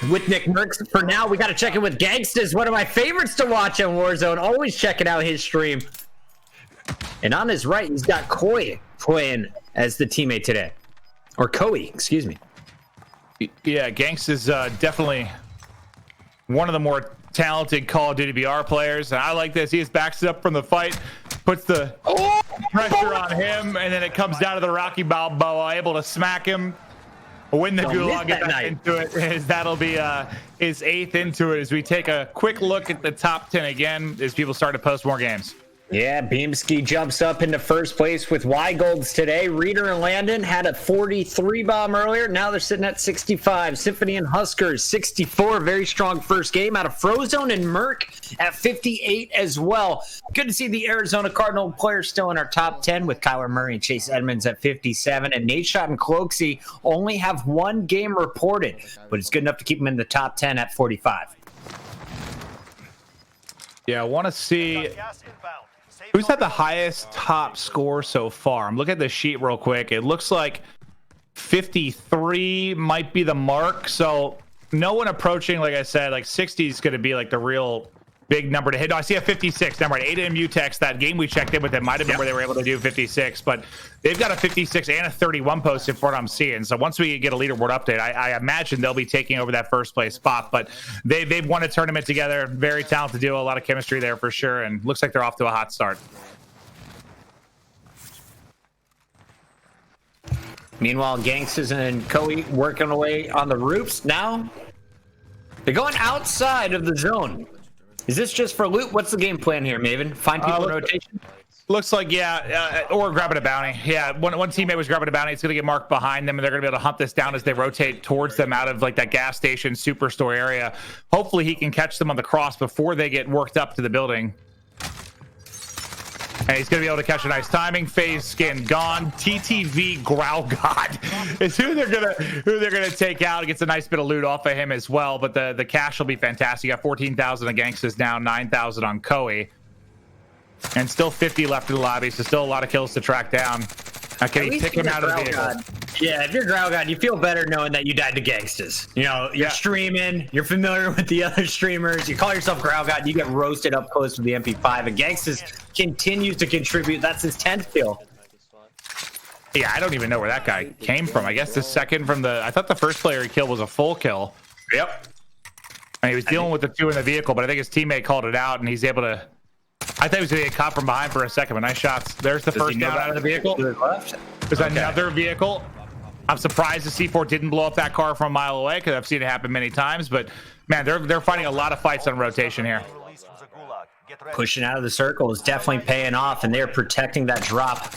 with Nickmercs. For now, we got to check in with Gangstaz, one of my favorites to watch on Warzone. Always checking out his stream. And on his right, he's got Koi playing as the teammate today. Or Koi, excuse me. Yeah, Gangstaz is definitely one of the more talented Call of Duty BR players. And I like this. He just backs it up from the fight, puts the pressure on him, and then it comes down to the Rocky Balboa, able to smack him, win the gulag, get back into it. That'll be his 8th into it as we take a quick look at the top 10 again as people start to post more games. Yeah, Beamski jumps up into first place with Y-Golds today. Reader and Landon had a 43 bomb earlier. Now they're sitting at 65. Symfuhny and HusKerrs, 64. Very strong first game out of Frozone and Merc at 58 as well. Good to see the Arizona Cardinal players still in our top 10 with Kyler Murray and Chase Edmonds at 57. And Nadeshot and Cloaksy only have one game reported, but it's good enough to keep them in the top 10 at 45. Yeah, I want to see who's had the highest top score so far. I'm looking at the sheet real quick. It looks like 53 might be the mark. So no one approaching, like I said, like 60 is going to be like the real big number to hit. No, I see a 56. Never mind. Aydan Mutex, that game we checked in with them might have been where they were able to do 56, but they've got a 56 and a 31 posted for what I'm seeing. So once we get a leaderboard update, I imagine they'll be taking over that first place spot. But they've won a tournament together. Very talented duo, a lot of chemistry there for sure, and looks like they're off to a hot start. Meanwhile, Gangstaz and Koi working away on the roofs. Now they're going outside of the zone. Is this just for loot? What's the game plan here, Maven? Find people in rotation? Looks like, yeah, or grabbing a bounty. Yeah, one teammate was grabbing a bounty. It's going to get marked behind them, and they're going to be able to hunt this down as they rotate towards them out of like that gas station superstore area. Hopefully he can catch them on the cross before they get worked up to the building. And he's going to be able to catch a nice timing. FaZe skin gone. TTV Growl God is who they're gonna take out. It gets a nice bit of loot off of him as well. But the cash will be fantastic. You got 14,000 on Gangstaz now, 9,000 on Koi, and still 50 left in the lobby. So still a lot of kills to track down. Can he pick him out of the vehicle? Yeah, if you're Growl God, you feel better knowing that you died to Gangstaz. You know, you're streaming, you're familiar with the other streamers, you call yourself Growl God, you get roasted up close with the MP5, and Gangstaz continues to contribute. That's his 10th kill. Yeah, I don't even know where that guy came from. I guess the second from I thought the first player he killed was a full kill. Yep. And he was dealing with the 2 in the vehicle, but I think his teammate called it out, and he's able to... I thought he was going to get caught from behind for a second, but nice shots. There's the first down out of the vehicle. There's another vehicle. I'm surprised the C4 didn't blow up that car from a mile away, because I've seen it happen many times. But man, they're fighting a lot of fights on rotation here. Pushing out of the circle is definitely paying off, and they're protecting that drop.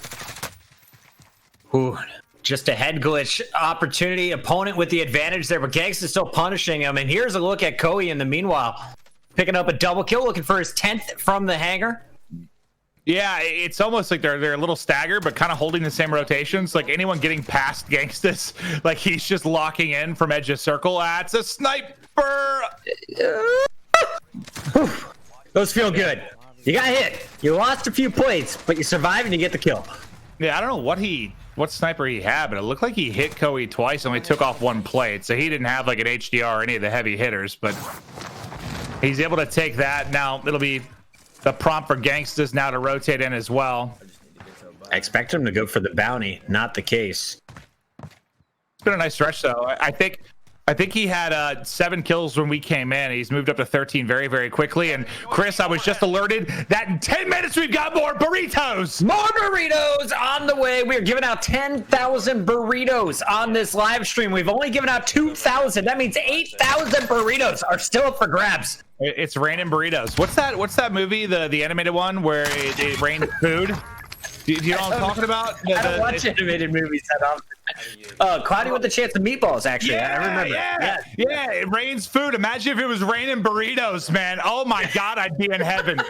Ooh, just a head glitch opportunity. Opponent with the advantage there, but Gangstaz still punishing him. And here's a look at Koi in the meanwhile, picking up a double kill, looking for his 10th from the hangar. Yeah, it's almost like they're a little staggered, but kind of holding the same rotations. Like anyone getting past Gangstaz, like he's just locking in from edge of circle. It's a sniper. Those feel good. You got hit. You lost a few plates, but you survived and you get the kill. Yeah, I don't know what sniper he had, but it looked like he hit Koi twice and only took off 1 plate. So he didn't have like an HDR or any of the heavy hitters, but he's able to take that. Now it'll be the prompt for Gangstaz now to rotate in as well. I expect him to go for the bounty. Not the case. It's been a nice stretch though. I think he had 7 kills when we came in. He's moved up to 13 very, very quickly. And Chris, I was just alerted that in 10 minutes we've got more burritos. More burritos on the way. We are giving out 10,000 burritos on this live stream. We've only given out 2,000. That means 8,000 burritos are still up for grabs. It's raining burritos. What's that movie? The animated one where it rains food? Do you know what I'm talking about? I don't watch animated movies that often. Cloudy with a Chance of Meatballs, actually. Yeah, I remember. Yeah, it rains food. Imagine if it was raining burritos, man. Oh my God, I'd be in heaven.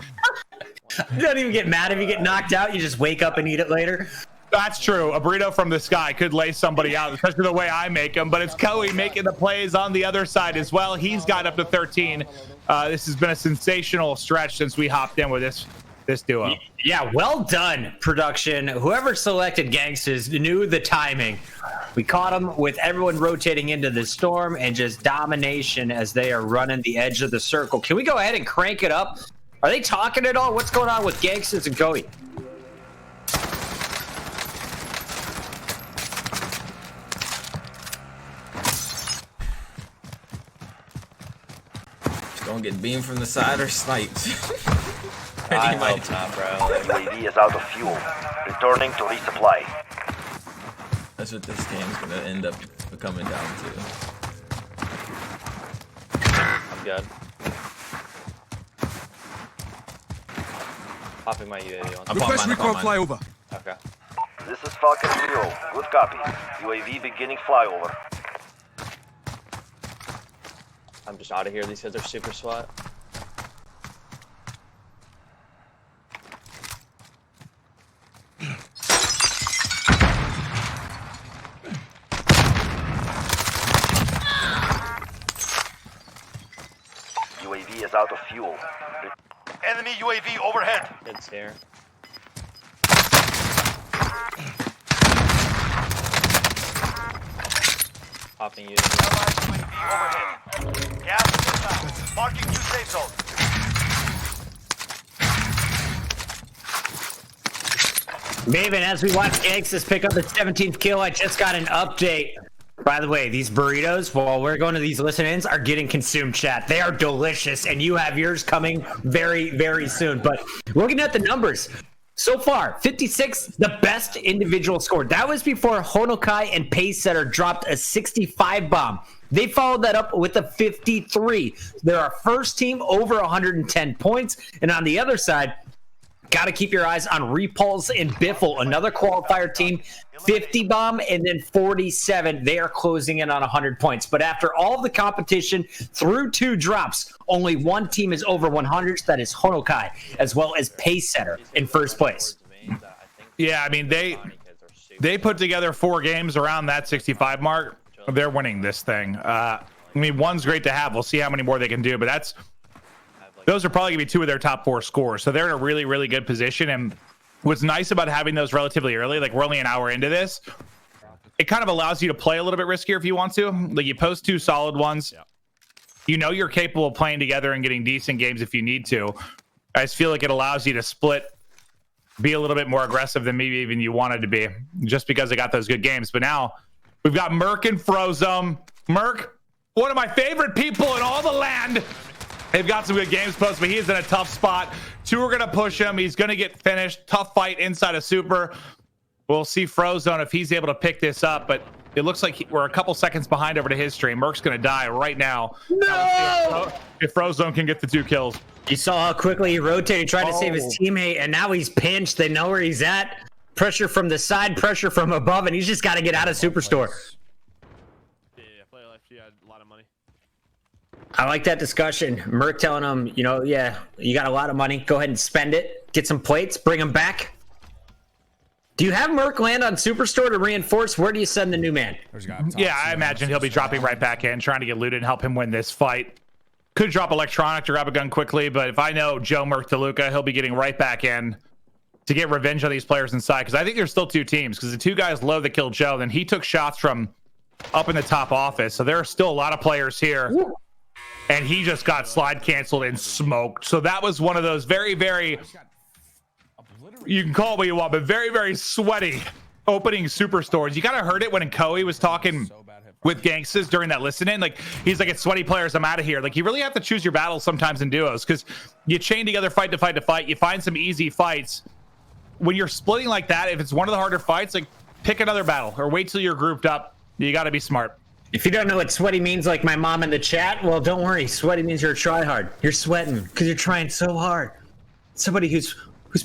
You don't even get mad if you get knocked out. You just wake up and eat it later. That's true. A burrito from the sky could lay somebody out, especially the way I make them. But it's Koi making the plays on the other side as well. He's got up to 13. This has been a sensational stretch since we hopped in with this. this duo. Yeah, well done, production. Whoever selected Gangsters knew the timing. We caught them with everyone rotating into the storm and just domination as they are running the edge of the circle. Can we go ahead and crank it up? Are they talking at all? What's going on with Gangsters and Cody? Don't get beamed from the side or sniped. I hope not, bro. UAV is out of fuel. Returning to resupply. That's what this game's gonna end up coming down to. I'm good. Popping my UAV on. Request recon flyover. Okay. This is Falcon 0. Good copy. UAV beginning flyover. I'm just out of here. These guys are super SWAT. UAV is out of fuel. Enemy UAV overhead. Kids here. Popping UAV. UAV overhead. Gas inbound. Marking new safe zone. Maven, as we watch Gangsters pick up the 17th kill, I just got an update. By the way, these burritos, while we're going to these listen-ins, are getting consumed, chat. They are delicious, and you have yours coming very, very soon. But looking at the numbers, so far, 56, the best individual score. That was before Honokai and Pacesetter dropped a 65 bomb. They followed that up with a 53. They're our first team over 110 points. And on the other side, got to keep your eyes on Repulse and Biffle, another qualifier team, 50 bomb and then 47. They are closing in on 100 points. But after all of the competition through 2 drops, only one team is over 100. That is Honokai, as well as Pacesetter in first place. Yeah, I mean, they put together 4 games around that 65 mark. They're winning this thing. I mean, one's great to have. We'll see how many more they can do, but those are probably going to be 2 of their top 4 scores. So they're in a really, really good position. And what's nice about having those relatively early, like we're only an hour into this, it kind of allows you to play a little bit riskier if you want to. Like you post 2 solid ones. You know you're capable of playing together and getting decent games if you need to. I just feel like it allows you to split, be a little bit more aggressive than maybe even you wanted to be, just because they got those good games. But now we've got Merc and Frozone. Merc, one of my favorite people in all the land. They've got some good games posted, but he's in a tough spot. 2 are going to push him. He's going to get finished. Tough fight inside of Super. We'll see Frozone if he's able to pick this up, but it looks like we're a couple seconds behind over to his stream. Merc's going to die right now. No! If Frozone can get the 2 kills. You saw how quickly he rotated, tried to save his teammate, and now he's pinched. They know where he's at. Pressure from the side, pressure from above, and he's just got to get out of Superstore. Yeah, play life. She had a lot of money. I like that discussion. Merc telling him, you know, yeah, you got a lot of money. Go ahead and spend it. Get some plates. Bring them back. Do you have Merc land on Superstore to reinforce? Where do you send the new man? Yeah, I imagine he'll be dropping right back in, trying to get looted and help him win this fight. Could drop electronic to grab a gun quickly, but if I know Joe Merc DeLuca, he'll be getting right back in to get revenge on these players inside, because I think there's still 2 teams, because the 2 guys low that killed Joe, then he took shots from up in the top office, so there are still a lot of players here. Ooh. And he just got slide canceled and smoked. So that was one of those very, very, you can call it what you want, but very, very sweaty opening Superstores. You kind of heard it when Koei was talking with Gangsters during that listen-in. Like, he's like, it's sweaty players, I'm out of here. Like, you really have to choose your battles sometimes in duos, because you chain together fight to fight to fight. You find some easy fights. When you're splitting like that, if it's one of the harder fights, like, pick another battle or wait till you're grouped up. You got to be smart. If you don't know what sweaty means, like my mom in the chat, well, don't worry. Sweaty means you're a tryhard. You're sweating because you're trying so hard. Somebody who's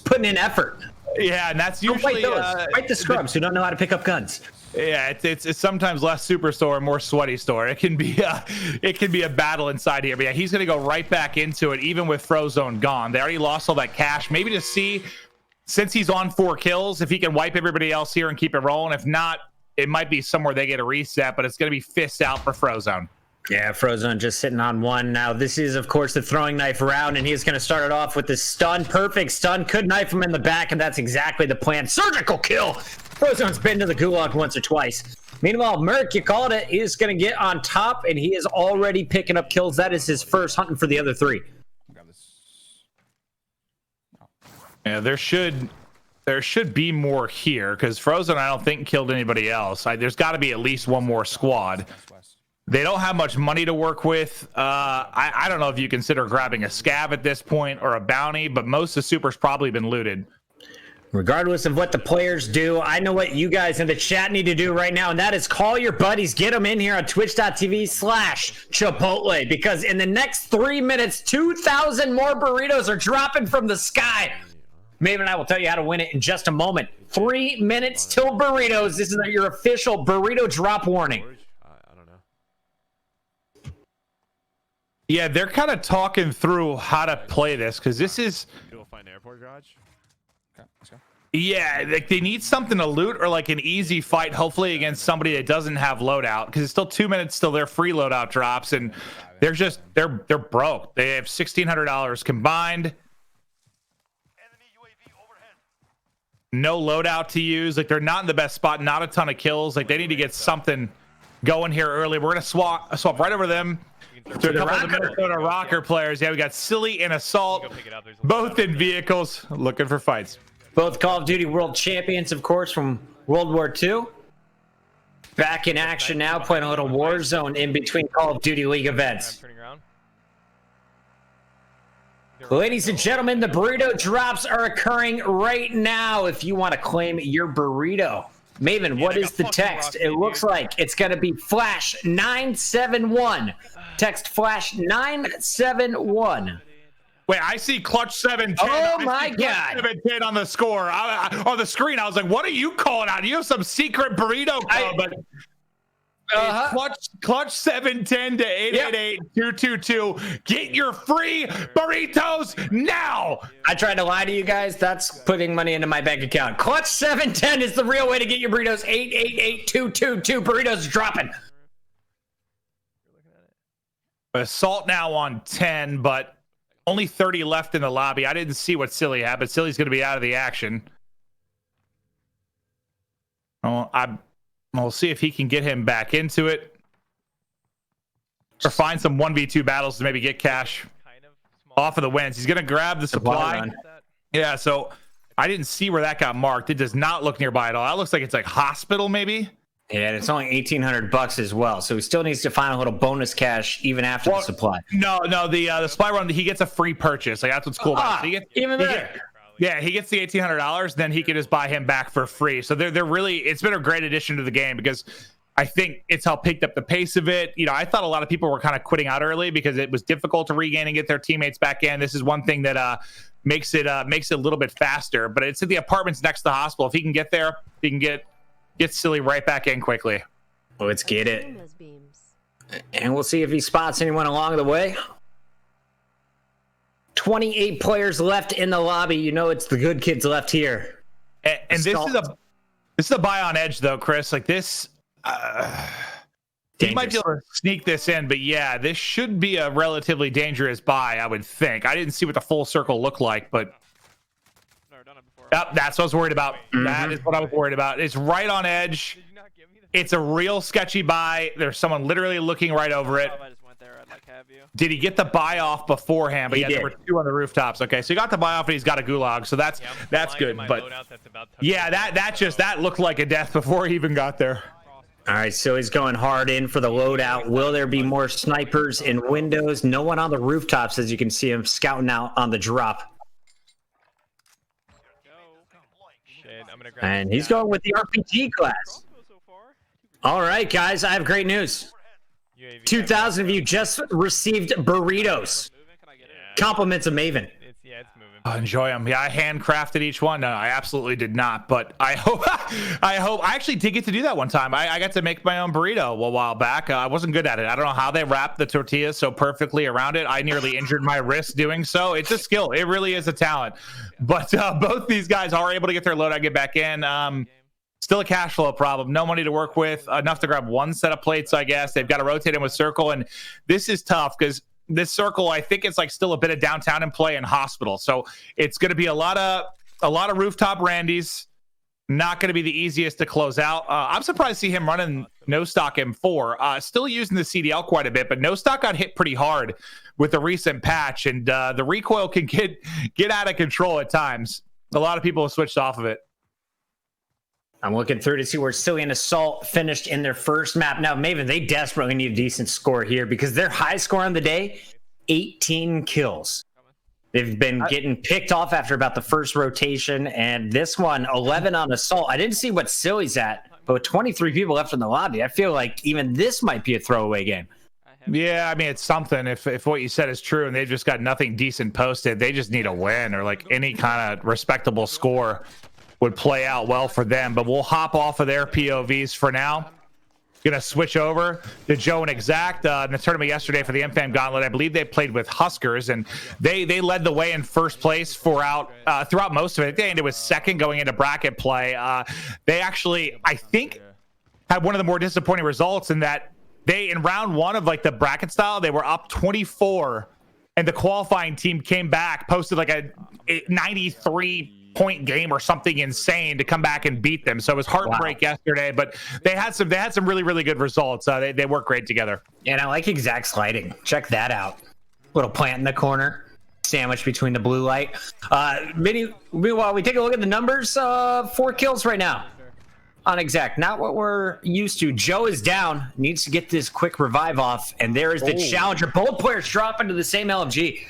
putting in effort. Yeah, and that's usually fight the scrubs who don't know how to pick up guns. Yeah, it's sometimes less Superstore and more sweaty store. It can be a battle inside here. But yeah, he's gonna go right back into it, even with Frozone gone. They already lost all that cash. Maybe to see, since he's on 4 kills, if he can wipe everybody else here and keep it rolling. If not, it might be somewhere they get a reset, but it's going to be fists out for Frozone. Yeah, Frozone just sitting on one. Now, this is, of course, the throwing knife round, and he's going to start it off with the stun. Perfect stun. Could knife him in the back, and that's exactly the plan. Surgical kill! Frozone's been to the gulag once or twice. Meanwhile, Merc, you called it, is going to get on top, and he is already picking up kills. That is his first, hunting for the other three. Yeah, there should be more here, because Frozen, I don't think, killed anybody else. There's got to be at least one more squad. They don't have much money to work with. I don't know if you consider grabbing a scav at this point or a bounty, but most of the supers probably been looted. Regardless of what the players do, I know what you guys in the chat need to do right now, and that is call your buddies, get them in here on twitch.tv/Chipotle, because in the next 3 minutes, 2,000 more burritos are dropping from the sky. Maven and I will tell you how to win it in just a moment. 3 minutes till burritos. This is your official burrito drop warning. I don't know. Yeah, they're kind of talking through how to play this, because this is... Go find an airport garage. Okay, let's go. Yeah, like they need something to loot or like an easy fight, hopefully against somebody that doesn't have loadout, because it's still 2 minutes till their free loadout drops, and they're broke. They have $1,600 combined. Enemy UAV overhead. No loadout to use. Like they're not in the best spot. Not a ton of kills. Like they need to get something going here early. We're gonna swap right over them to a couple of the Minnesota Rocker players. Yeah, we got Silly and Assault, both in vehicles, looking for fights. Both Call of Duty World Champions, of course, from World War II. Back in action now, playing a little Warzone in between Call of Duty League events. Turning around. Ladies and gentlemen, the burrito drops are occurring right now if you want to claim your burrito. Maven, what is the text? It looks like it's going to be Flash 971. Text Flash 971. Wait, I see Clutch 710. Oh my God. 710 on the score. On the screen, I was like, what are you calling out? You have some secret burrito code, but Clutch 710 to 888-222. Get your free burritos now. I tried to lie to you guys. That's putting money into my bank account. Clutch 710 is the real way to get your burritos. 888-222. Burritos dropping. Assault now on 10, but only 30 left in the lobby. I didn't see what Silly had, but Silly's going to be out of the action. We'll see if he can get him back into it, or find some 1v2 battles to maybe get cash off of the wins. He's going to grab the supply. Yeah, so I didn't see where that got marked. It does not look nearby at all. That looks like it's like hospital maybe. Yeah, and it's only $1,800 as well, so he still needs to find a little bonus cash even after the supply. No, the supply run, he gets a free purchase. Like that's what's cool about it. So even better. Yeah, he gets the $1,800, then he can just buy him back for free. So they're really, it's been a great addition to the game, because I think it's how picked up the pace of it. You know, I thought a lot of people were kind of quitting out early because it was difficult to regain and get their teammates back in. This is one thing that makes it a little bit faster. But it's at the apartments next to the hospital. If he can get there, he can get Silly right back in quickly. Let's get it. And we'll see if he spots anyone along the way. 28 players left in the lobby. You know it's the good kids left here. And this is a buy on edge though, Chris. Like this, he might be able to sneak this in, but yeah, this should be a relatively dangerous buy, I would think. I didn't see what the full circle looked like, but that's what I was worried about. That is what I was worried about. It's right on edge. It's a real sketchy buy. There's someone literally looking right over it. Did he get the buy off beforehand? But yeah, there were two on the rooftops. Okay, so he got the buy off and he's got a gulag, so that's good. But yeah, that looked like a death before he even got there. All right, so he's going hard in for the loadout. Will there be more snipers in windows? No one on the rooftops, as you can see him scouting out on the drop. And he's going with the RPG class. All right, guys, I have great news. 2,000 of you just received burritos. Compliments of Maven. Oh, enjoy them. Yeah, I handcrafted each one. No, I absolutely did not, but I hope I actually did get to do that one time. I got to make my own burrito a while back. I wasn't good at it. I don't know how they wrap the tortillas so perfectly around it. I nearly injured my wrist doing so. It's a skill. It really is a talent. But both these guys are able to get their loadout, get back in. Still a cash flow problem. No money to work with. Enough to grab one set of plates, I guess. They've got to rotate in with Circle, and this is tough because this Circle, I think it's like still a bit of downtown in play and Hospital. So it's going to be a lot of rooftop Randys. Not going to be the easiest to close out. I'm surprised to see him running no stock M4. Still using the CDL quite a bit, but no stock got hit pretty hard with the recent patch, and the recoil can get out of control at times. A lot of people have switched off of it. I'm looking through to see where Cillian Assault finished in their first map. Now, Maven, they desperately need a decent score here because their high score on the day, 18 kills. They've been getting picked off after about the first rotation, and this one, 11 on Assault. I didn't see what Silly's at, but with 23 people left in the lobby, I feel like even this might be a throwaway game. Yeah, I mean, it's something. If what you said is true and they've just got nothing decent posted, they just need a win or like any kind of respectable score would play out well for them. But we'll hop off of their POVs for now. Gonna switch over to Joe and Exact in the tournament yesterday for the MFAM Gauntlet. I believe they played with HusKerrs, and they led the way in first place throughout most of it. They ended with second going into bracket play. They actually, I think, had one of the more disappointing results in that they, in round one of like the bracket style, they were up 24, and the qualifying team came back, posted like a 93-point game or something insane to come back and beat them. So it was heartbreak yesterday, but they had some really, really good results. They work great together. And I like Exact sliding. Check that out. Little plant in the corner, sandwich between the blue light. Meanwhile, we take a look at the numbers. 4 kills right now on Exact. Not what we're used to. Joe is down, needs to get this quick revive off, and there is the challenger. Both players drop into the same LMG.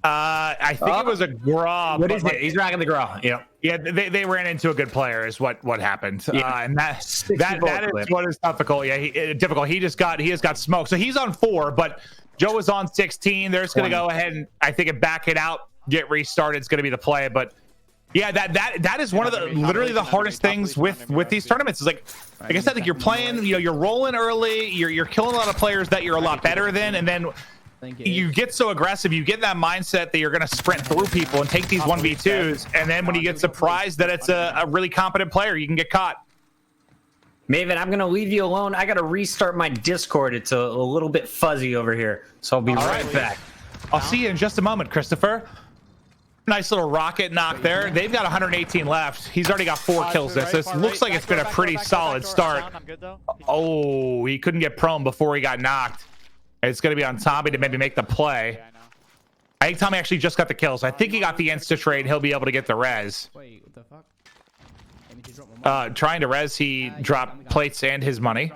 I think it was a Graw. What is it? He's rocking the Graw. Yeah, they ran into a good player is what happened. And that is what is difficult. Yeah, difficult. He just got smoked. So he's on 4, but Joe is on 16. They're just going to go ahead and I think back it out, get restarted. It's going to be the play. But yeah, that is one of the literally the hardest things with these tournaments. Is like I said, like you're playing, you're rolling early, you're killing a lot of players that you're a lot better than, and then you get so aggressive, you get that mindset that you're going to sprint through people and take these 1v2s, and then when you get surprised that it's a really competent player, you can get caught. Maven, I'm going to leave you alone. I got to restart my Discord. It's a little bit fuzzy over here, so I'll be right back. I'll see you in just a moment, Christopher. Nice little rocket knock there. They've got 118 left. He's already got 4 kills. This looks like it's been a pretty solid start. Oh, he couldn't get prone before he got knocked. It's going to be on Tommy to maybe make the play. I think Tommy actually just got the kills. I think he got the insta trade. He'll be able to get the res. Wait, what the fuck? Trying to res, he dropped plates and his money.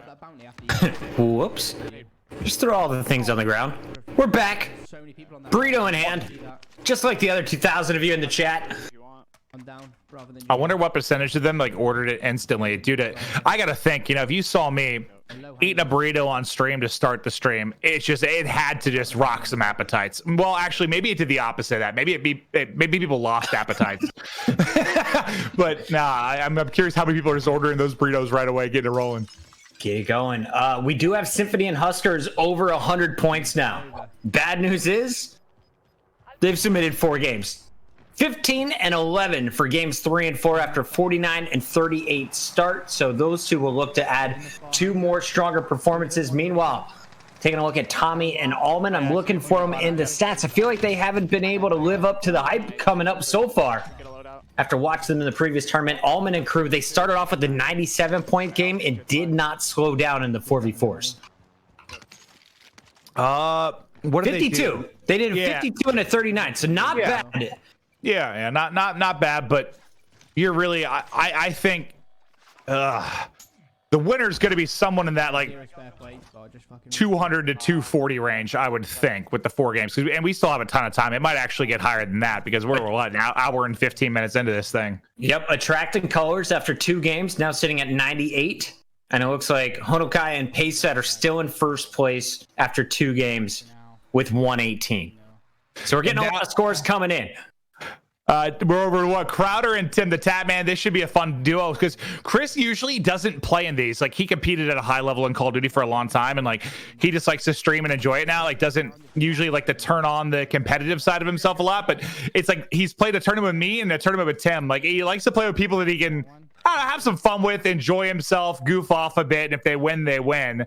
Whoops. Just throw all the things on the ground. We're back. Burrito in hand. Just like the other 2,000 of you in the chat. I wonder what percentage of them like ordered it instantly. Dude, I got to think, if you saw me eating a burrito on stream to start the stream, it had to just rock some appetites. Well, actually, maybe it did the opposite of that. Maybe people lost appetites. But nah, I'm curious how many people are just ordering those burritos right away, getting it rolling. Get it going. We do have Symfuhny and HusKerrs over 100 points now. Bad news is they've submitted 4 games. 15 and 11 for games 3 and 4 after 49 and 38 start. So those two will look to add 2 more stronger performances. Meanwhile, taking a look at Tommy and Allman, I'm looking for them in the stats. I feel like they haven't been able to live up to the hype coming up so far. After watching them in the previous tournament, Allman and crew, they started off with the 97-point game and did not slow down in the 4v4s. What did 52. They did a 52 and a 39, so not bad. Yeah, not bad, but you're really, I think the winner's going to be someone in that like 200 to 240 range, I would think, with the 4 games. And we still have a ton of time. It might actually get higher than that because we're what, now hour and 15 minutes into this thing. Yep, attracting colors after 2 games, now sitting at 98. And it looks like Honokai and Payset are still in first place after 2 games with 118. So we're getting a lot of scores coming in. We're over to what? Crowder and TimTheTatMan. This should be a fun duo because Chris usually doesn't play in these. Like, he competed at a high level in Call of Duty for a long time, and like he just likes to stream and enjoy it now. Like, doesn't usually like to turn on the competitive side of himself a lot. But it's like he's played a tournament with me and a tournament with Tim. Like, he likes to play with people that he can have some fun with, enjoy himself, goof off a bit, and if they win, they win.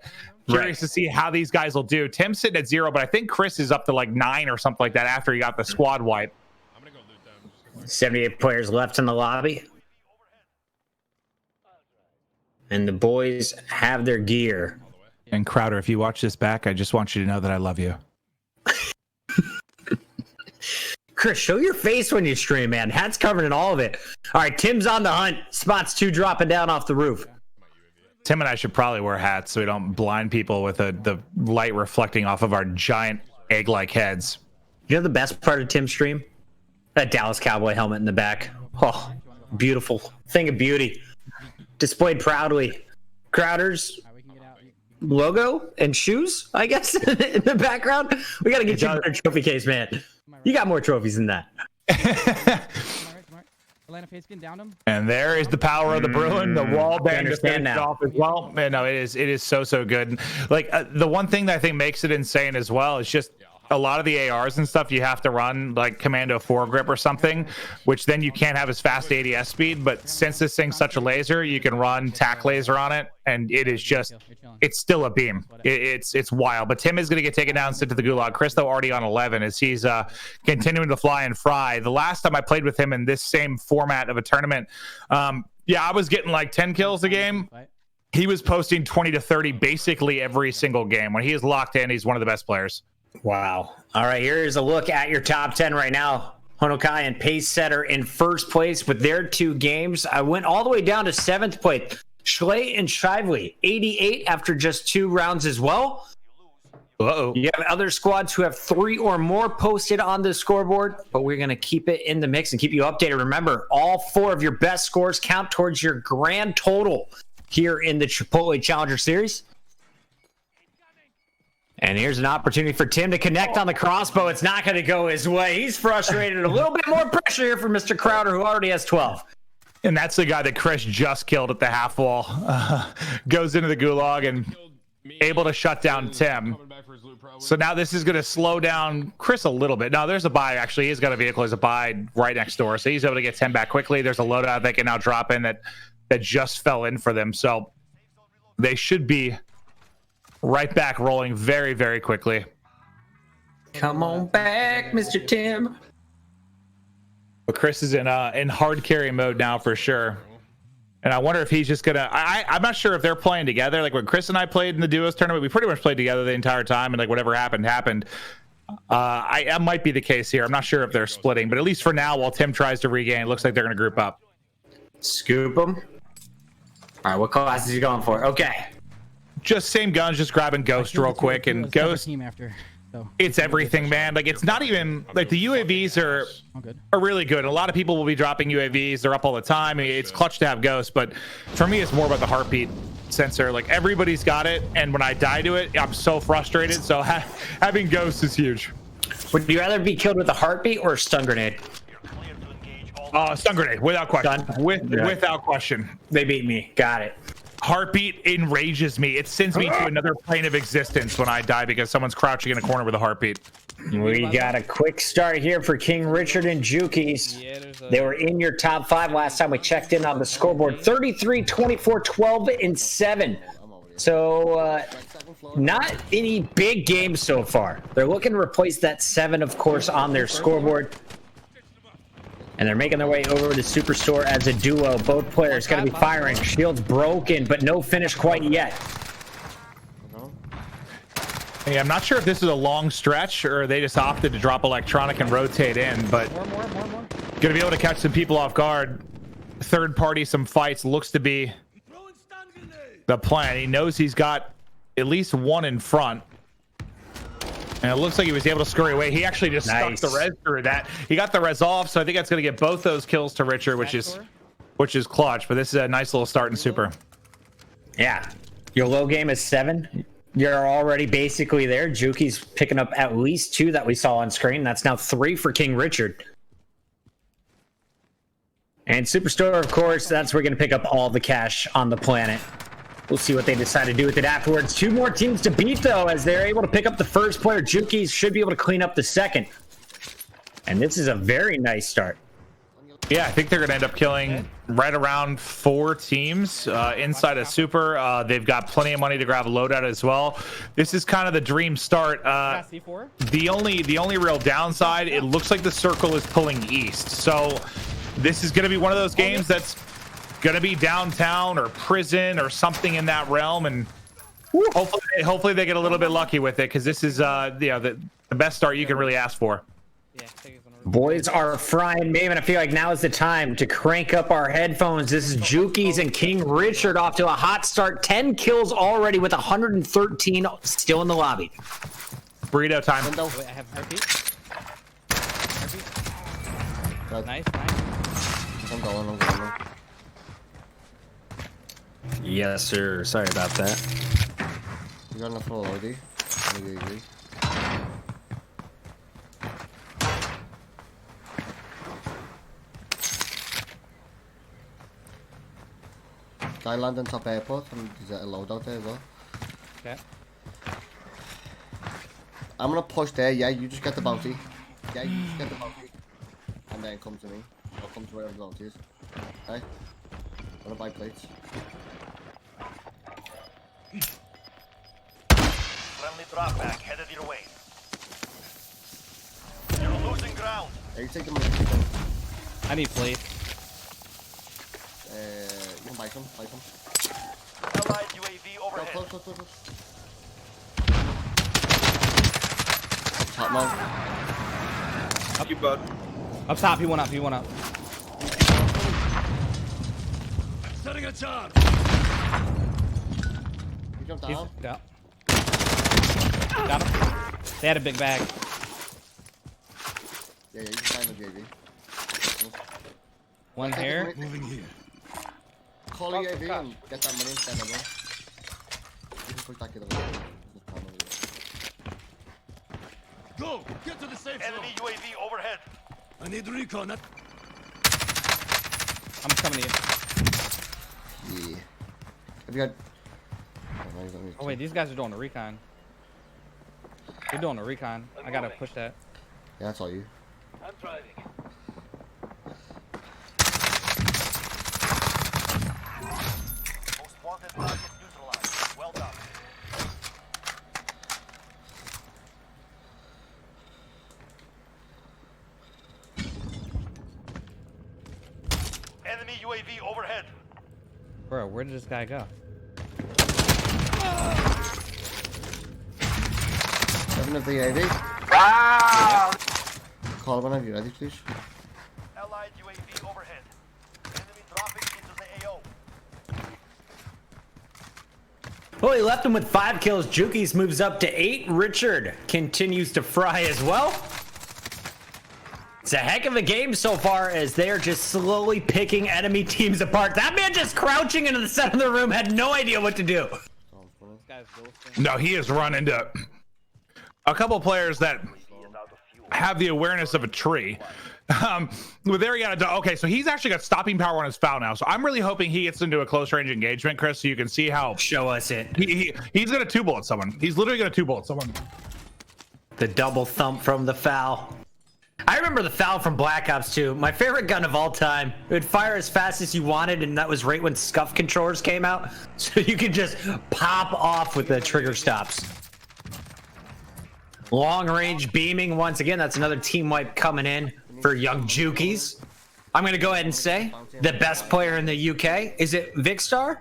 Curious to see how these guys will do. Tim's sitting at 0, but I think Chris is up to like 9 or something like that after he got the squad wipe. 78 players left in the lobby. And the boys have their gear. And Crowder, if you watch this back, I just want you to know that I love you. Chris, show your face when you stream, man. Hat's covered in all of it. All right, Tim's on the hunt. Spots 2 dropping down off the roof. Tim and I should probably wear hats so we don't blind people with the light reflecting off of our giant egg-like heads. You know the best part of Tim's stream? That Dallas Cowboy helmet in the back. Oh, beautiful. Thing of beauty. Displayed proudly. Crowder's logo and shoes, I guess, in the background. We got to get you a trophy case, man. You got more trophies than that. And there is the power of the Bruin. The wall bang to finish it off as well. Man, no, it is so good. Like the one thing that I think makes it insane as well is just a lot of the ARs and stuff you have to run like Commando foregrip or something, which then you can't have as fast ADS speed. But since this thing's such a laser, you can run tac laser on it, and it is just, it's still a beam. It's wild. But Tim is going to get taken down and sent to the gulag. Chris, though, already on 11 as he's continuing to fly and fry. The last time I played with him in this same format of a tournament, yeah, I was getting like 10 kills a game. He was posting 20 to 30 basically every single game. When he is locked in, he's one of the best players. Wow. All right, here's a look at your top 10 right now. Honokai and Pace Setter in first place with their 2 games. I went all the way down to 7th place. Schley and Shively, 88 after just 2 rounds as well. Uh-oh. You have other squads who have 3 or more posted on the scoreboard, but we're going to keep it in the mix and keep you updated. Remember, all 4 of your best scores count towards your grand total here in the Chipotle Challenger Series. And here's an opportunity for Tim to connect on the crossbow. It's not going to go his way. He's frustrated. A little bit more pressure here for Mr. Crowder, who already has 12. And that's the guy that Chris just killed at the half wall. Goes into the gulag and able to shut down Tim. So now this is going to slow down Chris a little bit. Now there's a buy. Actually, he's got a vehicle. There's a buy right next door. So he's able to get Tim back quickly. There's a loadout they can now drop in that just fell in for them. So they should be right back rolling very, very quickly. Come on back, Mr. Tim. But Chris is in hard carry mode now for sure. And I wonder if he's just gonna. I'm not sure if they're playing together. Like when Chris and I played in the duos tournament, we pretty much played together the entire time, and like whatever happened. That might be the case here. I'm not sure if they're splitting, but at least for now, while Tim tries to regain, it looks like they're gonna group up. Scoop them. All right, what class is he going for? Okay. Just same guns, just grabbing Ghost real quick, and Ghost. It's everything, man. Like it's not even like the UAVs are really good. A lot of people will be dropping UAVs. They're up all the time. I mean, it's clutch to have Ghost, but for me, it's more about the heartbeat sensor. Like everybody's got it, and when I die to it, I'm so frustrated. So having Ghost is huge. Would you rather be killed with a heartbeat or a stun grenade? Stun grenade, without question. Without question. They beat me. Got it. Heartbeat enrages me. It sends me to another plane of existence when I die because someone's crouching in a corner with a heartbeat. We got a quick start here for KingRichard and Jukies. They were in your top 5 last time we checked in on the scoreboard. 33, 24, 12, and 7. So not any big games so far. They're looking to replace that 7, of course, on their scoreboard. And they're making their way over to Superstore as a duo. Both players going to be firing. Shields broken, but no finish quite yet. Hey, I'm not sure if this is a long stretch or they just opted to drop electronic and rotate in, but going to be able to catch some people off guard. Third party, some fights looks to be the plan. He knows he's got at least one in front. And it looks like he was able to scurry away. He actually just stuck the res through that. He got the res off, so I think that's going to get both those kills to Richard, which is clutch. But this is a nice little start in Super. Yeah. Your low game is 7. You're already basically there. Juki's picking up at least 2 that we saw on screen. That's now 3 for KingRichard. And Superstore, of course, that's where we're going to pick up all the cash on the planet. We'll see what they decide to do with it afterwards. 2 more teams to beat, though, as they're able to pick up the first player. Juki's should be able to clean up the second. And this is a very nice start. Yeah, I think they're going to end up killing right around 4 teams inside of Super. They've got plenty of money to grab a loadout as well. This is kind of the dream start. C4. The only real downside, it looks like the circle is pulling east. So this is going to be one of those games that's going to be downtown or prison or something in that realm. And hopefully they get a little bit lucky with it, because this is the best start you can really ask for. Yeah, Boys are frying, Maven. I feel like now is the time to crank up our headphones. This is Jukies and KingRichard off to a hot start. 10 kills already with 113 still in the lobby. Burrito time. Wait, I have heartbeat. Nice. I'm going. Yes, sir. Sorry about that. You're on the full OD. Guy land on top airport, and there's a loadout there as well. Okay. I'm gonna push there. Yeah, you just get the bounty. And then come to me. Or come to wherever the bounty is. Okay? I'm gonna buy plates. Friendly drop back headed your way. You're losing ground. Are you taking my... I need plate. You can buy some. Allied UAV overhead. Close. Top man. Up you, bud. Up top, he went up. Setting a charge. You jumped He's down. down. Got him. They had a big bag. Yeah, you can find the JV. One here. Moving here. Call the UAV and get that money and stand over. You can push that kid away. Go! Get to the safe zone. Enemy UAV overhead. I need recon. I'm coming to you. Yeah. Have you got... Oh wait, these guys are doing a recon. They're doing a recon. I gotta push that. Yeah, that's all you. I'm driving. Most wanted target neutralized. Well done. Enemy UAV overhead. Bro, where did this guy go? Seven of the UAV. Wow! Call whenever you're ready, please. Allied UAV overhead. Enemy dropping into the AO. Well, he left him with 5 kills. Jukies moves up to 8. Richard continues to fry as well. It's a heck of a game so far, as they're just slowly picking enemy teams apart. That man just crouching into the center of the room, had no idea what to do. This guy's ghosting. No, he has run into a couple players that have the awareness of a tree. With Ariana, okay, so he's actually got stopping power on his foul now. So I'm really hoping he gets into a close range engagement, Chris, so you can see how Show us it. he's gonna 2-bullet someone. He's literally gonna 2-bullet someone. The double thump from the foul. I remember the foul from Black Ops 2. My favorite gun of all time. It would fire as fast as you wanted, and that was right when scuff controllers came out. So you could just pop off with the trigger stops. Long range beaming once again. That's another team wipe coming in for young Jukies. I'm going to go ahead and say the best player in the UK. Is it Vicstar?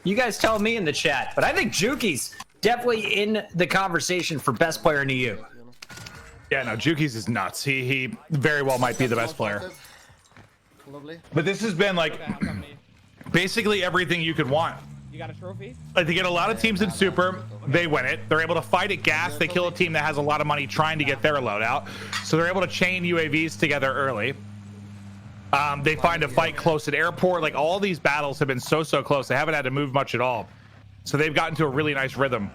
You guys tell me in the chat. But I think Jukies definitely in the conversation for best player in the EU. Yeah, no, Jukies is nuts. He very well might be the best player. Lovely. But this has been like basically everything you could want. You got a trophy? Like, they get a lot of teams in Super, they win it. They're able to fight at gas. They kill a team that has a lot of money trying to get their loadout. So they're able to chain UAVs together early. They find a fight close at airport. Like, all these battles have been so close. They haven't had to move much at all. So they've gotten to a really nice rhythm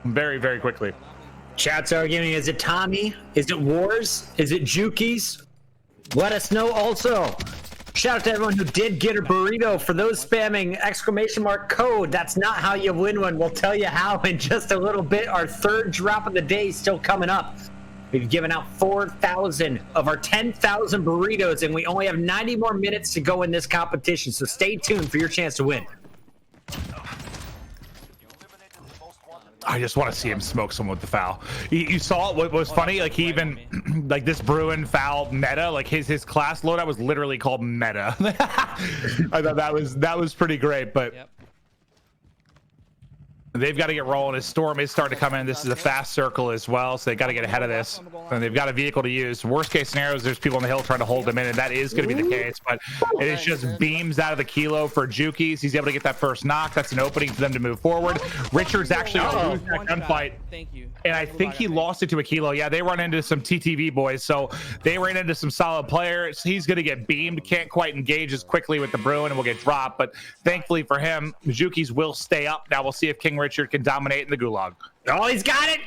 very quickly. Chat's arguing, is it Tommy? Is it Wars? Is it Jukies? Let us know also. Shout out to everyone who did get a burrito. For those spamming ! code, that's not how you win one. We'll tell you how in just a little bit. Our third drop of the day is still coming up. We've given out 4,000 of our 10,000 burritos, and we only have 90 more minutes to go in this competition. So stay tuned for your chance to win. I just want to see him smoke someone with the foul. You saw it. What was funny? Like he even like this Bruin foul meta. Like his class loadout was literally called meta. I thought that was pretty great. But they've got to get rolling. His storm is starting to come in. This is a fast circle as well, so they got to get ahead of this. And they've got a vehicle to use. Worst case scenarios, there's people on the hill trying to hold them in, and that is going to be the case. But it is just beams out of the kilo for Jukies. He's able to get that first knock. That's an opening for them to move forward. Richard's actually going to lose that gunfight. And I think he lost it to a kilo. Yeah, they run into some TTV boys, so they ran into some solid players. He's going to get beamed. Can't quite engage as quickly with the Bruin and will get dropped. But thankfully for him, Jukies will stay up. Now we'll see if KingRichard can dominate in the gulag. Oh, he's got it.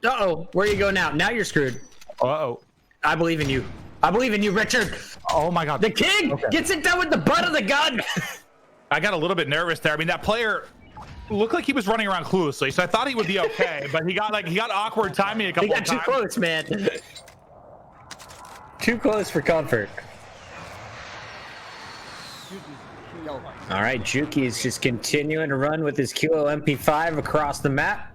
Uh-oh. Where you go now? Now you're screwed. Uh-oh. I believe in you. I believe in you, Richard. Oh, my God. The king gets it done with the butt of the gun. I got a little bit nervous there. I mean, that player looked like he was running around cluelessly, so I thought he would be okay, but he got awkward timing a couple of times. He got too close, man. Too close for comfort. All right, Juki is just continuing to run with his Kilo MP5 across the map.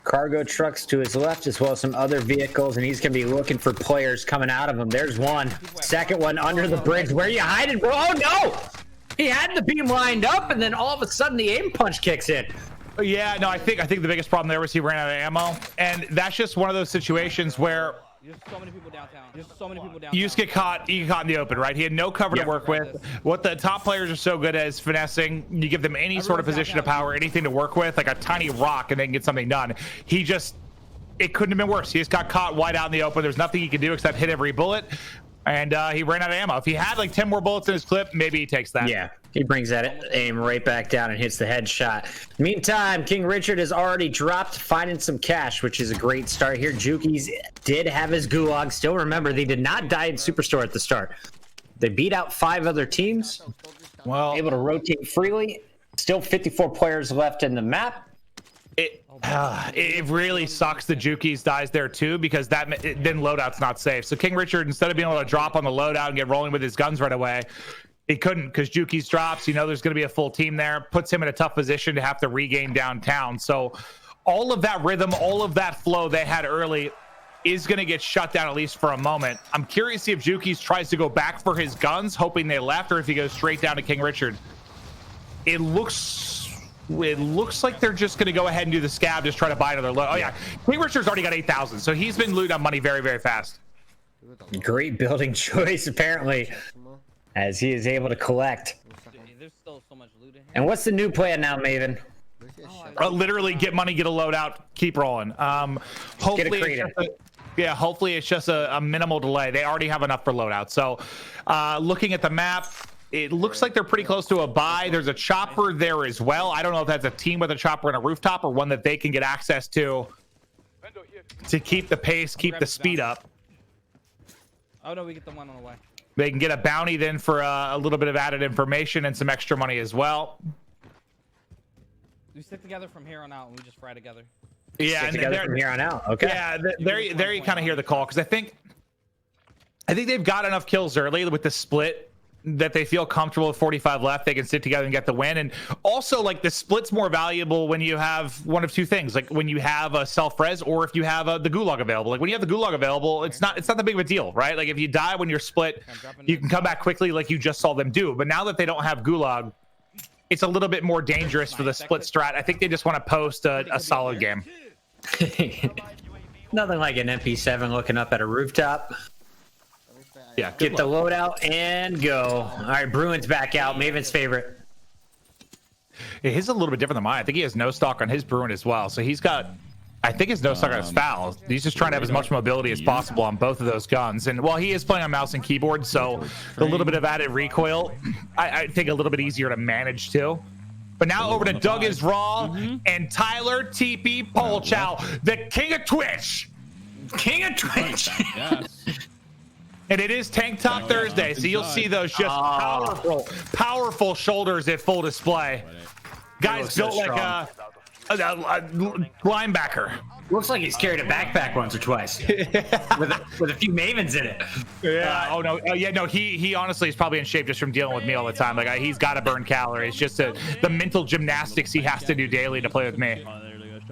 Cargo trucks to his left, as well as some other vehicles, and he's going to be looking for players coming out of him. There's one. Second one under the bridge. Where you hiding, bro? Oh, no! He had the beam lined up, and then all of a sudden the aim punch kicks in. Yeah, no, I think the biggest problem there was he ran out of ammo, and that's just one of those situations where There's so many people downtown. you just get caught in the open, right? He had no cover to work with. What the top players are so good at is finessing. You give them any sort of position of power, anything to work with, like a tiny rock, and they can get something done. It couldn't have been worse. He just got caught wide out in the open. There's nothing he can do except hit every bullet. And he ran out of ammo. If he had like 10 more bullets in his clip, maybe he takes that. Yeah, he brings that aim right back down and hits the headshot. Meantime, KingRichard has already dropped, finding some cash, which is a great start here. Jukies did have his gulag. Still remember, they did not die in Superstore at the start. They beat out 5 other teams. Well, able to rotate freely. Still 54 players left in the map. It really sucks that Jukies dies there too, because then loadout's not safe. So KingRichard, instead of being able to drop on the loadout and get rolling with his guns right away, he couldn't, because Jukies drops. You know there's going to be a full team there. Puts him in a tough position to have to regain downtown. So all of that rhythm, all of that flow they had early is going to get shut down, at least for a moment. I'm curious to see if Jukies tries to go back for his guns, hoping they left, or if he goes straight down to KingRichard. It looks like they're just going to go ahead and do the scab, just try to buy another load. Oh yeah, KingRichard's already got 8,000, so he's been looting up money very, very fast. Great building choice, apparently, as he is able to collect. There's still so much loot in here. And what's the new plan now, Maven? Literally get money, get a loadout, keep rolling. Hopefully it's just a minimal delay. They already have enough for loadout. So looking at the map, it looks like they're pretty close to a buy. There's a chopper there as well. I don't know if that's a team with a chopper and a rooftop, or one that they can get access to keep the pace, keep the speed up. Oh no, we get the one on the way. They can get a bounty then for a little bit of added information and some extra money as well. We stick together from here on out, and we just fry together. Yeah, and together from here on out. Okay. Yeah, there you kind of hear the call, because I think they've got enough kills early with the split that they feel comfortable with 45 left. They can sit together and get the win. And also, like, the split's more valuable when you have one of two things, like when you have a self-res, or if you have the gulag available. Like when you have the gulag available, it's not that big of a deal, right? Like if you die when you're split, you can come back quickly, like you just saw them do. But now that they don't have gulag, it's a little bit more dangerous for the split strat. I think they just want to post a solid game. Nothing like an MP7 looking up at a rooftop. Yeah, get the loadout and go. All right, Bruin's back out. Maven's favorite. Yeah, his is a little bit different than mine. I think he has no stock on his Bruin as well. So he's got, I think his no stock on his foul. He's just trying to have as much mobility as possible on both of those guns. And while he is playing on mouse and keyboard, so a little bit of added recoil, I think a little bit easier to manage too. But now over to DougIsRaw and Tyler TeePee Polchow, the king of Twitch. King of Twitch. And it is Tank Top Thursday, so you'll see those just powerful shoulders at full display. Guys built like a linebacker. Looks like he's carried a backpack once or twice with a few mavens in it. Yeah. Oh no. Yeah. No. He honestly is probably in shape just from dealing with me all the time. Like he's got to burn calories. It's just the mental gymnastics he has to do daily to play with me.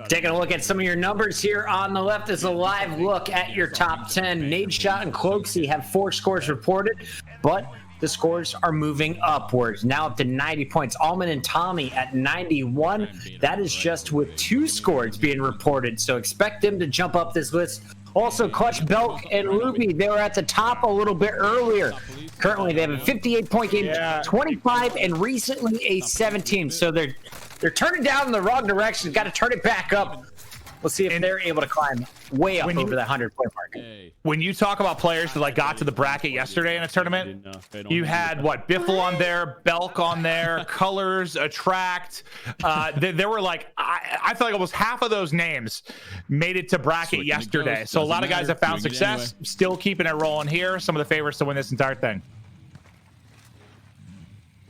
Taking a look at some of your numbers here on the left is a live look at your top 10. Nadeshot and Cloaksy have 4 scores reported, but the scores are moving upwards. Now up to 90 points. Allman and Tommy at 91. That is just with 2 scores being reported, so expect them to jump up this list. Also, Clutch, Belk, and Ruby, they were at the top a little bit earlier. Currently, they have a 58-point game, 25, and recently a 17. So they're turning down in the wrong direction. Got to turn it back up. We'll see if they're able to climb way up over that 100-point mark. When you talk about players that like got to the bracket yesterday in a tournament, you had what, Biffle on there, Belk on there, Colors, Attract. There were like I feel like almost half of those names made it to bracket yesterday. So a lot of guys have found success. Still keeping it rolling here. Some of the favorites to win this entire thing.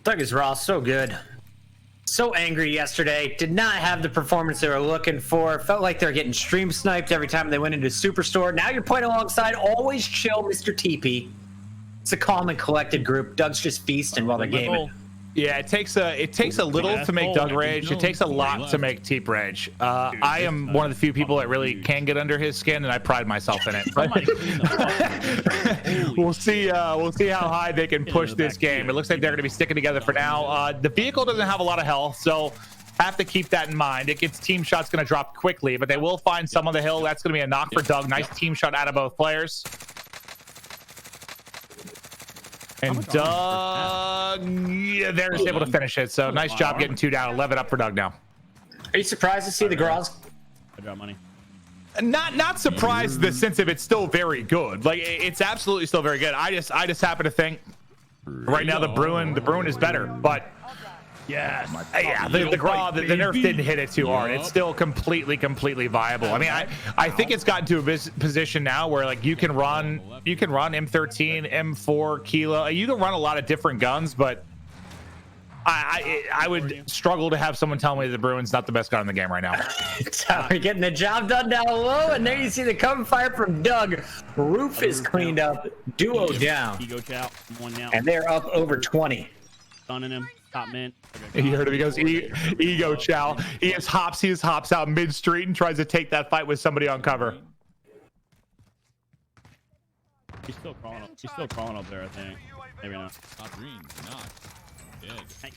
DougIsRaw, so good. So angry yesterday. Did not have the performance they were looking for. Felt like they're getting stream sniped every time they went into Superstore. Now you're playing alongside always chill Mr. TeePee. It's a calm and collected group. Doug's just feasting while they're gaming. Yeah, it takes a little to make Doug rage. It takes a lot to make Teep rage. I am one of the few people that really can get under his skin, and I pride myself in it. But we'll see how high they can push this game. It looks like they're going to be sticking together for now. The vehicle doesn't have a lot of health, so have to keep that in mind. It gets team shots going to drop quickly, but they will find some on the hill. That's going to be a knock for Doug. Nice team shot out of both players. And Doug, yeah, they're just able to finish it. So nice job getting 2 down. 11 up for Doug now. Are you surprised to see the Graz? I drop money. Not surprised in the sense of it's still very good. Like it's absolutely still very good. I just happen to think right now the Bruin is better, but Yes. Yeah, the nerf didn't hit it too hard. It's still completely viable. I mean, I think it's gotten to a position now where like you can run M13, M4, Kilo. You can run a lot of different guns, but I would struggle to have someone tell me the Bruin's not the best gun in the game right now. So we're getting the job done down low, and there you see the cover fire from Doug. Roof is cleaned up, duo down, and they're up over 20. Stunning him, top man. You heard him. He goes, ego chow. He just hops out mid-street and tries to take that fight with somebody on cover. He's still crawling up. He's still crawling up there, I think. Maybe not. Top green, not dead. Hey.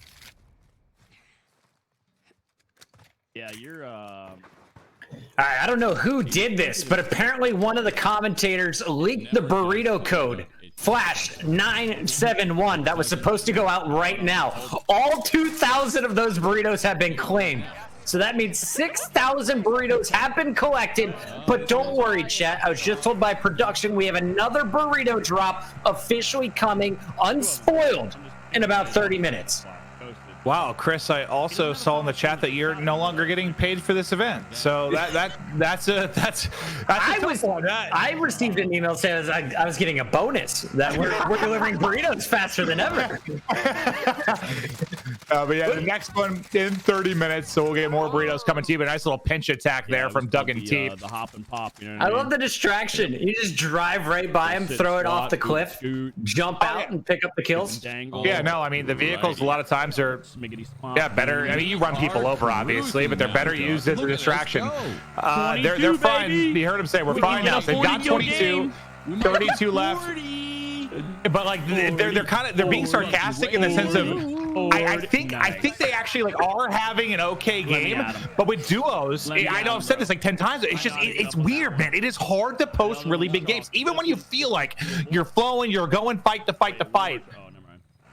Yeah, you're All right, I don't know who did this, but apparently one of the commentators leaked the burrito code. Flash 971 that was supposed to go out right now. All 2,000 of those burritos have been claimed. So that means 6,000 burritos have been collected. But don't worry, chat. I was just told by production we have another burrito drop officially coming unspoiled in about 30 minutes. Wow, Chris, I also saw in the chat that you're no longer getting paid for this event. So that's a tough one. I received an email saying I was getting a bonus that we're delivering burritos faster than ever. But yeah, the next one in 30 minutes, so we'll get more burritos coming to you. But a nice little pinch attack there from Doug and Teep. The hop and pop. You know what I love the distraction. You just drive right by him, throw it off the cliff, jump out, and pick up the kills. Yeah, no, I mean the vehicles a lot of times are better. I mean, you run people over obviously, but they're better used as a distraction. They're fine. You heard him say we're fine now. They've got 22, 32 left. But like they're being sarcastic in the sense of I think they actually like are having an okay game, but with duos, I know I've said this like 10 times. It's just it's weird, man. It is hard to post really big games, even when you feel like you're flowing, you're going fight to fight.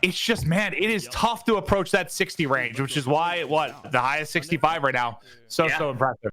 It's just, man, it is tough to approach that 60 range, which is why the highest 65 right now. So impressive.